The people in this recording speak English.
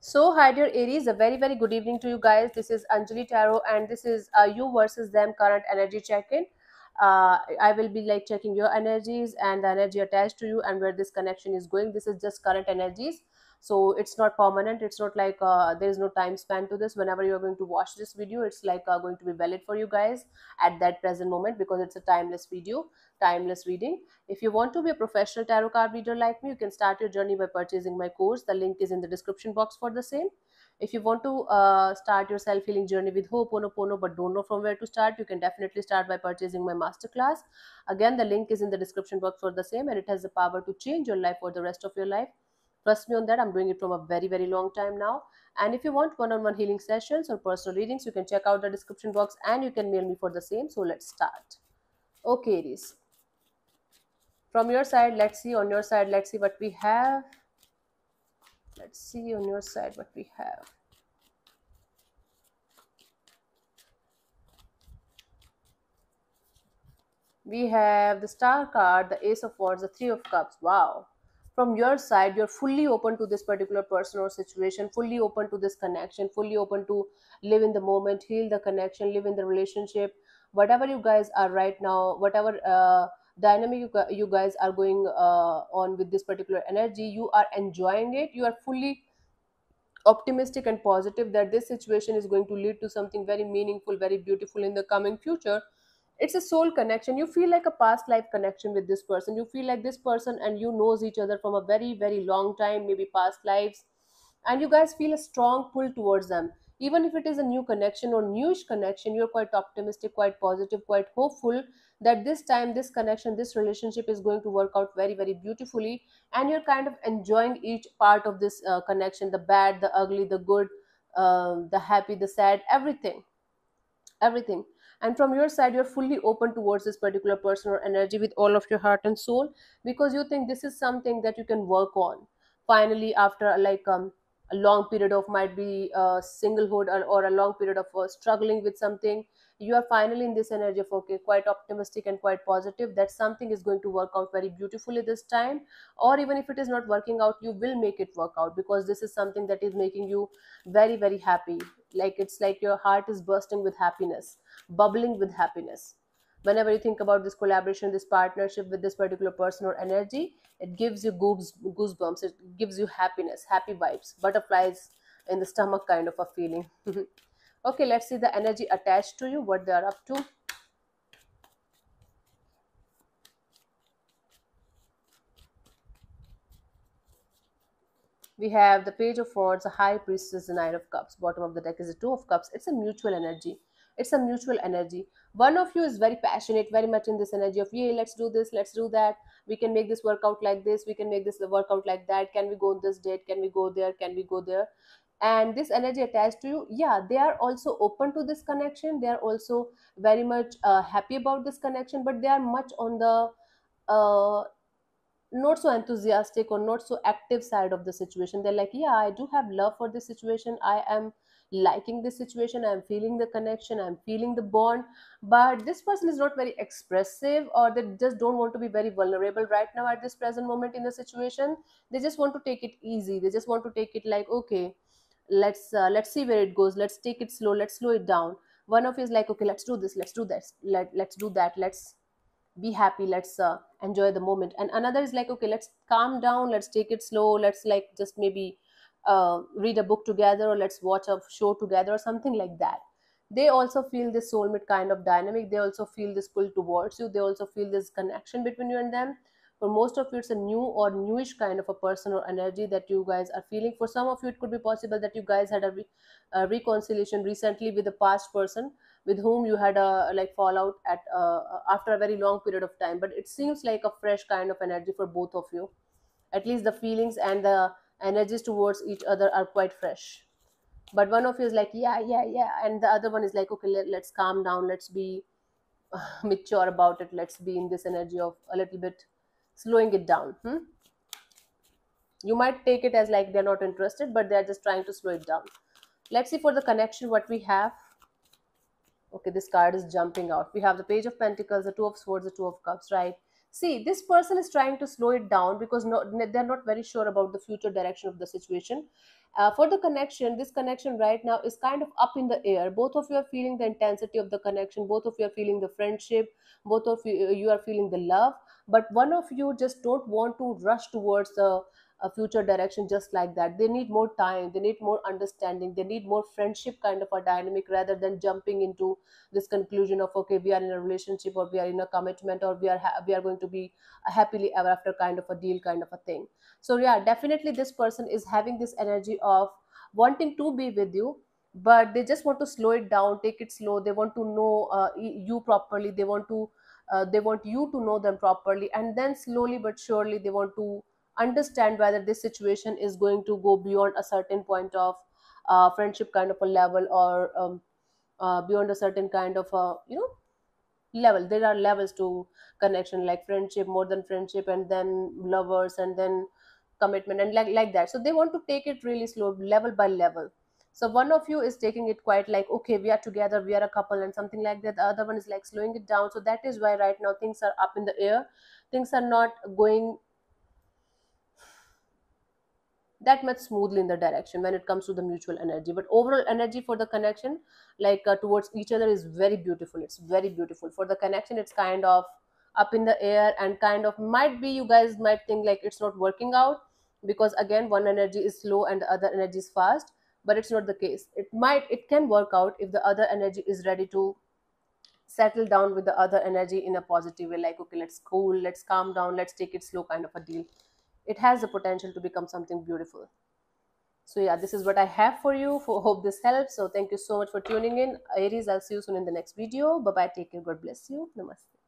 So, hi dear Aries, a very good evening to you guys. This is Anjali Tarot, and this is you versus them current energy check-in. I will be like checking your energies and the energy attached to you and where this connection is going. This is just current energies, so it's not permanent. It's not like there is no time span to this. Whenever you are going to watch this video, it's like going to be valid for you guys at that present moment because it's a timeless video, timeless reading. If you want to be a professional tarot card reader like me, you can start your journey by purchasing my course. The link is in the description box for the same. If you want to start your self healing journey with Ho'oponopono but don't know from where to start, you can definitely start by purchasing my masterclass. Again, the link is in the description box for the same, and it has the power to change your life for the rest of your life. Trust me on that. I'm doing it from a very long time now. And if you want one-on-one healing sessions or personal readings, you can check out the description box and you can mail me for the same. So let's start. Okay, Aries, from your side, let's see. On your side, let's see what we have. Let's see on your side what we have. We have the star card, the ace of wands, the three of cups. Wow. From your side, you're fully open to this particular person or situation, fully open to this connection, fully open to live in the moment, heal the connection, live in the relationship. Whatever you guys are right now, whatever dynamic you guys are going on with this particular energy, you are enjoying it. You are fully optimistic and positive that this situation is going to lead to something very meaningful, very beautiful in the coming future. It's a soul connection. You feel like a past life connection with this person. You feel like this person and you knows each other from a very long time, maybe past lives, and you guys feel a strong pull towards them. Even if it is a new connection or newish connection, you're quite optimistic, quite positive, quite hopeful that this time this connection, this relationship is going to work out very beautifully, and you're kind of enjoying each part of this connection, the bad, the ugly, the good, the happy, the sad, everything. And from your side, you're fully open towards this particular person or energy with all of your heart and soul, because you think this is something that you can work on finally after a long period of might be singlehood, or a long period of struggling with something. You are finally in this energy of okay, quite optimistic and quite positive that something is going to work out very beautifully this time. Or even if it is not working out, you will make it work out, because this is something that is making you very happy. Like it's like your heart is bursting with happiness, bubbling with happiness. Whenever you think about this collaboration, this partnership with this particular person or energy, it gives you goosebumps, it gives you happiness, happy vibes, butterflies in the stomach kind of a feeling. Okay, let's see the energy attached to you, what they are up to. We have the page of wands, the high priestess, the knight of cups. Bottom of the deck is the two of cups. It's a mutual energy. It's a mutual energy. One of you is very passionate, very much in this energy of, yeah, let's do this, let's do that. We can make this work out like this, we can make this work out like that. Can we go on this date? Can we go there? Can we go there? And this energy attached to you, yeah, they are also open to this connection. They are also very much happy about this connection, but they are much on the uh, not so enthusiastic or not so active side of the situation. They're like, yeah, I do have love for this situation, I am liking this situation, I'm feeling the connection, I'm feeling the bond. But this person is not very expressive, or they just don't want to be very vulnerable right now at this present moment in the situation. They just want to take it easy, they just want to take it like, okay, let's see where it goes, let's take it slow, let's slow it down. One of you is like, okay, let's do this, let's do that, let's do that, let's be happy, let's enjoy the moment. And another is like, okay, let's calm down, let's take it slow, let's like just maybe read a book together, or let's watch a show together or something like that. They also feel this soulmate kind of dynamic, they also feel this pull towards you, they also feel this connection between you and them. For most of you, it's a new or newish kind of a person or energy that you guys are feeling. For some of you, it could be possible that you guys had a reconciliation recently with a past person with whom you had a like fallout at after a very long period of time. But it seems like a fresh kind of energy for both of you. At least the feelings and the energies towards each other are quite fresh. But one of you is like, yeah, and the other one is like, okay, let's calm down, let's be mature about it, let's be in this energy of a little bit slowing it down. You might take it as like they're not interested, but they're just trying to slow it down. Let's see for the connection what we have. Okay, this card is jumping out. We have the page of pentacles, the two of swords, the two of cups, right? See, this person is trying to slow it down because they're not very sure about the future direction of the situation. For the connection, this connection right now is kind of up in the air. Both of you are feeling the intensity of the connection, both of you are feeling the friendship, both of you are feeling the love, but one of you just don't want to rush towards the future direction just like that. They need more time, they need more understanding, they need more friendship kind of a dynamic rather than jumping into this conclusion of okay, we are in a relationship or we are in a commitment or we are going to be a happily ever after kind of a deal kind of a thing. So yeah, definitely this person is having this energy of wanting to be with you, but they just want to slow it down, take it slow. They want to know you properly. They want you to know them properly, and then slowly but surely they want to understand whether this situation is going to go beyond a certain point of friendship kind of a level, or beyond a certain kind of level. There are levels to connection, like friendship, more than friendship, and then lovers, and then commitment, and like that. So they want to take it really slow, level by level. So one of you is taking it quite like okay, we are together, we are a couple, and something like that. The other one is like slowing it down. So that is why right now things are up in the air. Things are not going that much smoothly in the direction when it comes to the mutual energy, but overall energy for the connection, like towards each other, is very beautiful. It's very beautiful. For the connection, it's kind of up in the air, and kind of might be, you guys might think like it's not working out, because again one energy is slow and the other energy is fast. But it's not the case. It can work out if the other energy is ready to settle down with the other energy in a positive way, like okay, let's cool, let's calm down, let's take it slow kind of a deal. It has the potential to become something beautiful. So yeah, this is what I have for you. For hope this helps. So thank you so much for tuning in, Aries. I'll see you soon in the next video. Bye bye. Take care. God bless you. Namaste.